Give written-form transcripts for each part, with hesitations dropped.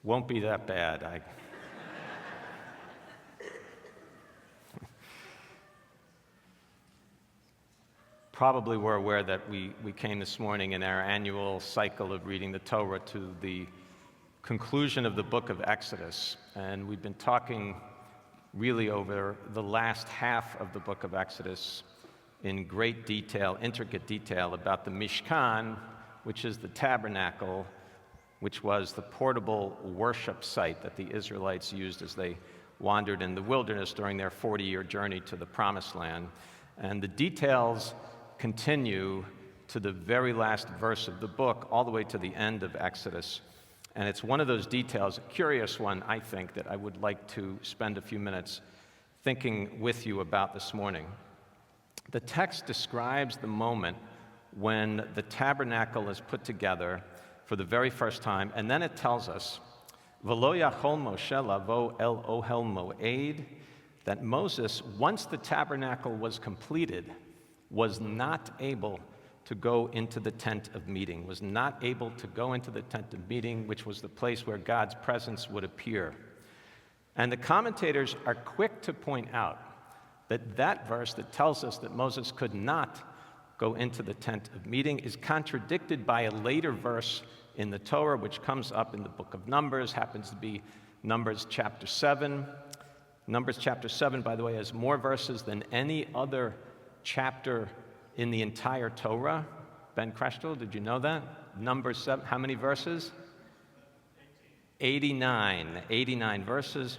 Won't be that bad. Probably were aware that we came this morning in our annual cycle of reading the Torah to the conclusion of the book of Exodus. And we've been talking really over the last half of the book of Exodus in great detail, intricate detail, about the Mishkan, which is the tabernacle, which was the portable worship site that the Israelites used as they wandered in the wilderness during their 40-year journey to the Promised Land. And the details continue to the very last verse of the book, all the way to the end of Exodus. And it's one of those details, a curious one, I think, that I would like to spend a few minutes thinking with you about this morning. The text describes the moment when the tabernacle is put together for the very first time, and then it tells us, V'lo yachol Moshe lavo el ohel moed, that Moses, once the tabernacle was completed, was not able to go into the tent of meeting, was not able to go into the tent of meeting, which was the place where God's presence would appear. And the commentators are quick to point out that that verse that tells us that Moses could not go into the tent of meeting is contradicted by a later verse in the Torah, which comes up in the book of Numbers, happens to be Numbers chapter 7. Numbers chapter 7, by the way, has more verses than any other chapter in the entire Torah. Ben Kreshtel, did you know that? Numbers 7, how many verses? 89 verses.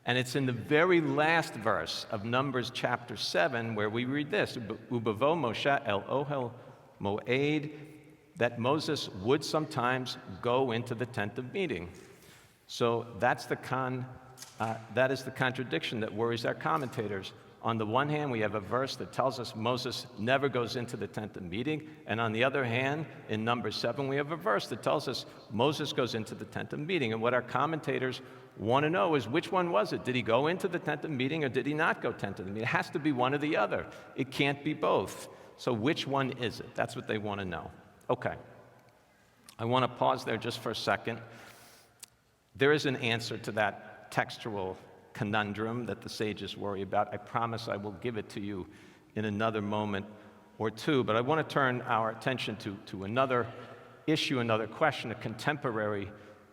And it's in the very last verse of Numbers chapter 7 where we read this, Ubavo Moshe el ohel moed, that Moses would sometimes go into the tent of meeting. So that is the contradiction that worries our commentators. On the one hand, we have a verse that tells us Moses never goes into the tent of meeting, and on the other hand, in Numbers 7, we have a verse that tells us Moses goes into the tent of meeting. And what our commentators want to know is, which one was it? Did he go into the tent of meeting, or did he not go tent of the meeting? It has to be one or the other. It can't be both. So which one is it? That's what they want to know. Okay. I want to pause there just for a second. There is an answer to that textual conundrum that the sages worry about. I promise I will give it to you in another moment or two, but I want to turn our attention to another issue, another question, a contemporary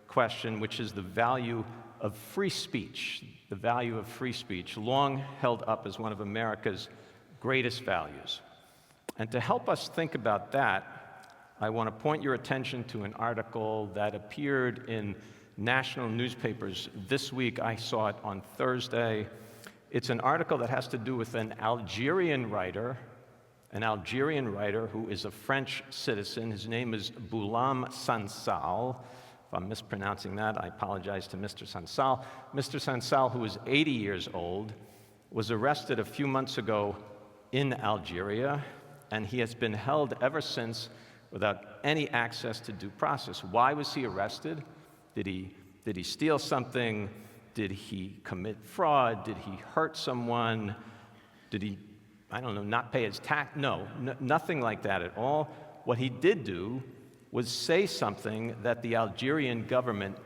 question, which is the value of free speech. The value of free speech, long held up as one of America's greatest values. And to help us think about that, I want to point your attention to an article that appeared in national newspapers this week. I saw it on Thursday. It's an article that has to do with an Algerian writer who is a French citizen. His name is Boulam Sansal. If I'm mispronouncing that, I apologize to Mr. Sansal. Mr. Sansal, who is 80 years old, was arrested a few months ago in Algeria, and he has been held ever since without any access to due process. Why was he arrested? Did he steal something? Did he commit fraud? Did he hurt someone? Did he, not pay his tax? No, nothing like that at all. What he did do was say something that the Algerian government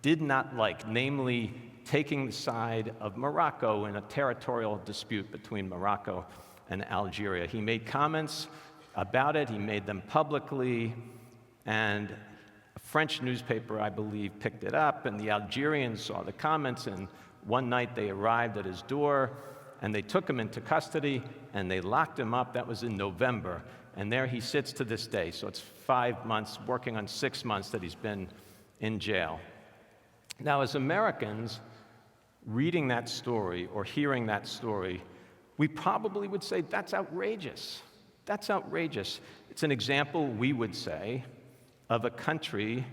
did not like, namely taking the side of Morocco in a territorial dispute between Morocco and Algeria. He made comments about it. He made them publicly, and a French newspaper, I believe, picked it up, and the Algerians saw the comments, and one night they arrived at his door, and they took him into custody, and they locked him up. That was in November, and there he sits to this day. So it's 5 months, working on 6 months that he's been in jail. Now, as Americans, reading that story or hearing that story, we probably would say, that's outrageous. That's outrageous. It's an example, we would say, of a country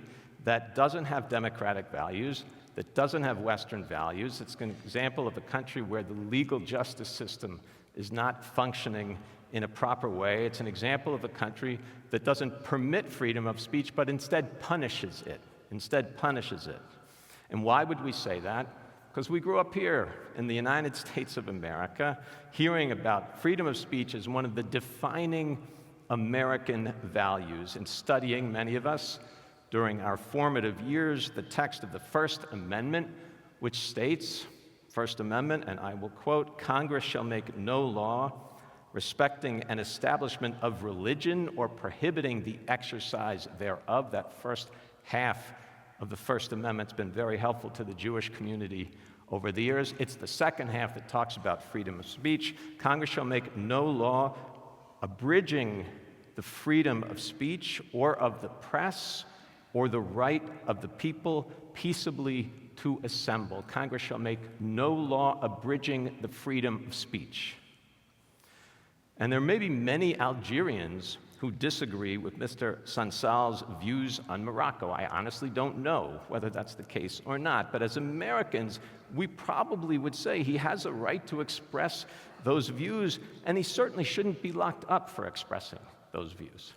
that doesn't have democratic values, that doesn't have Western values. It's an example of a country where the legal justice system is not functioning in a proper way. It's an example of a country that doesn't permit freedom of speech, but instead punishes it. And why would we say that? Because we grew up here in the United States of America, hearing about freedom of speech as one of the defining American values, and studying, many of us, during our formative years the text of the First Amendment, which states, First Amendment, and I will quote, "Congress shall make no law respecting an establishment of religion or prohibiting the exercise thereof." That first half of the First Amendment's been very helpful to the Jewish community over the years. It's the second half that talks about freedom of speech. Congress shall make no law abridging the freedom of speech or of the press or the right of the people peaceably to assemble. Congress shall make no law abridging the freedom of speech. And there may be many Algerians who disagree with Mr. Sansal's views on Morocco. I honestly don't know whether that's the case or not, but as Americans, we probably would say he has a right to express those views, and he certainly shouldn't be locked up for expressing those views.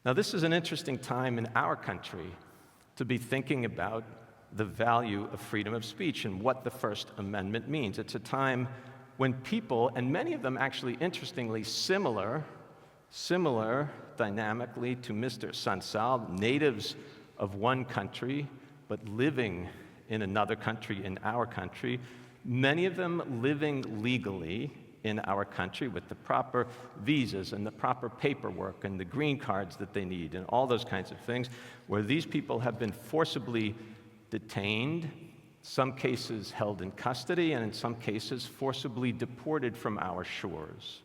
Now, this is an interesting time in our country to be thinking about the value of freedom of speech and what the First Amendment means. It's a time when people, and many of them actually interestingly similar dynamically to Mr. Sansal, natives of one country, but living in another country, in our country, many of them living legally in our country with the proper visas and the proper paperwork and the green cards that they need and all those kinds of things, where these people have been forcibly detained, some cases held in custody, and in some cases forcibly deported from our shores.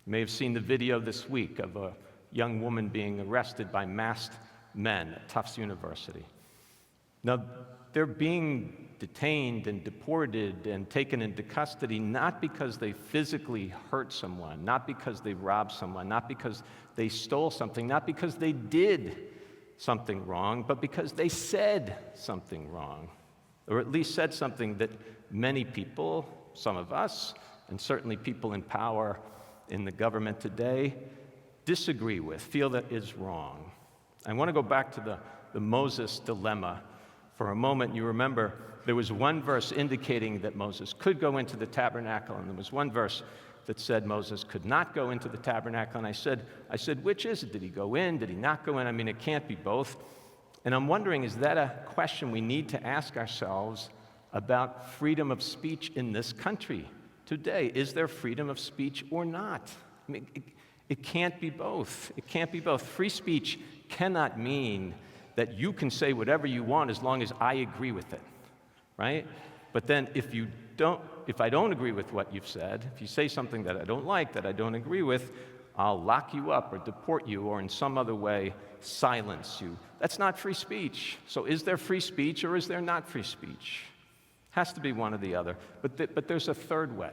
You may have seen the video this week of a young woman being arrested by masked men at Tufts University. Now, they're being detained and deported and taken into custody not because they physically hurt someone, not because they robbed someone, not because they stole something, not because they did something wrong, but because they said something wrong, or at least said something that many people, some of us, and certainly people in power in the government today, disagree with, feel that is wrong. I want to go back to the Moses dilemma for a moment. You remember there was one verse indicating that Moses could go into the tabernacle, and there was one verse that said Moses could not go into the tabernacle. And I said, which is it? Did he go in? Did he not go in? I mean, it can't be both. And I'm wondering, is that a question we need to ask ourselves about freedom of speech in this country today? Is there freedom of speech or not? I mean, it can't be both. It can't be both. Free speech cannot mean that you can say whatever you want as long as I agree with it, right? But then if I don't agree with what you've said, if you say something that I don't like, that I don't agree with, I'll lock you up or deport you or in some other way silence you. That's not free speech. So is there free speech or is there not free speech? Has to be one or the other. But there's a third way.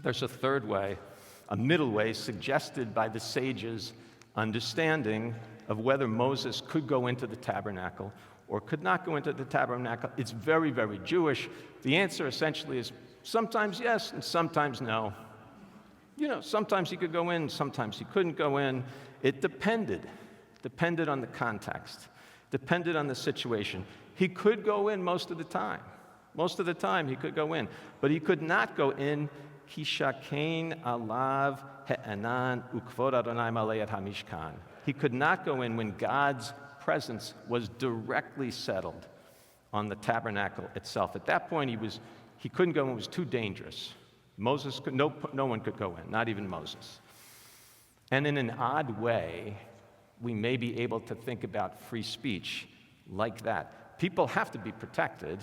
There's a third way, a middle way suggested by the sages' understanding of whether Moses could go into the tabernacle or could not go into the tabernacle. It's very, very Jewish. The answer essentially is sometimes yes and sometimes no. You know, sometimes he could go in, sometimes he couldn't go in. It depended on the context, depended on the situation. He could go in most of the time. Most of the time he could go in, but he could not go in Kishakein alav he'anan ukvod Adonai malei hamishkan. He could not go in when God's presence was directly settled on the tabernacle itself. At that point, he couldn't go in. It was too dangerous. Moses could, no one could go in, not even Moses. And in an odd way, we may be able to think about free speech like that. People have to be protected,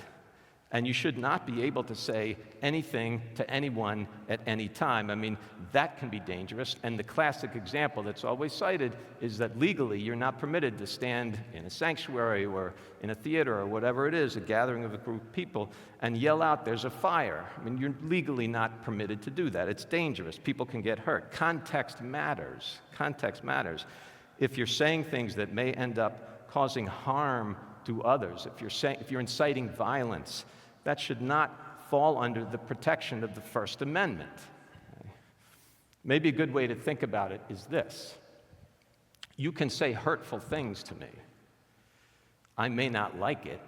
and you should not be able to say anything to anyone at any time. I mean, that can be dangerous, and the classic example that's always cited is that legally you're not permitted to stand in a sanctuary or in a theater or whatever it is, a gathering of a group of people, and yell out, "There's a fire." I mean, you're legally not permitted to do that. It's dangerous. People can get hurt. Context matters. Context matters. If you're saying things that may end up causing harm to others, if you're inciting violence, that should not fall under the protection of the First Amendment. Maybe a good way to think about it is this. You can say hurtful things to me. I may not like it,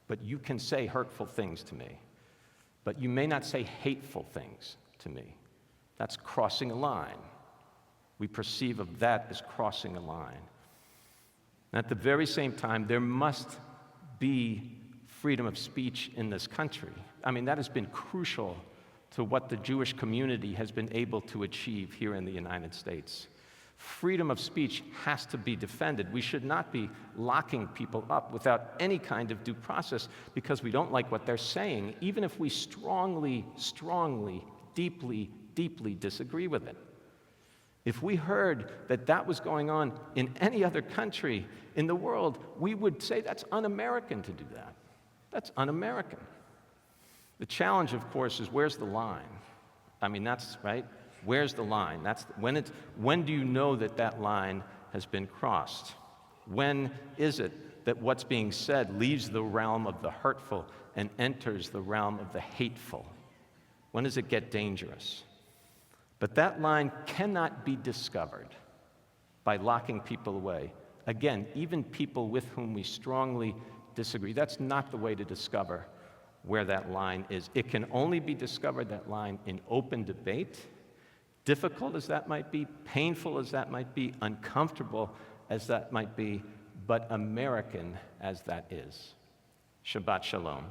but you can say hurtful things to me. But you may not say hateful things to me. That's crossing a line. We perceive of that as crossing a line. And at the very same time, there must be freedom of speech in this country. I mean, that has been crucial to what the Jewish community has been able to achieve here in the United States. Freedom of speech has to be defended. We should not be locking people up without any kind of due process because we don't like what they're saying, even if we strongly, deeply disagree with it. If we heard that that was going on in any other country in the world, we would say that's un-American to do that. That's un-American. The challenge, of course, is where's the line? I mean, that's right. Where's the line? When do you know that that line has been crossed? When is it that what's being said leaves the realm of the hurtful and enters the realm of the hateful? When does it get dangerous? But that line cannot be discovered by locking people away. Again, even people with whom we strongly disagree, that's not the way to discover where that line is. It can only be discovered, that line, in open debate, difficult as that might be, painful as that might be, uncomfortable as that might be, but American as that is. Shabbat Shalom.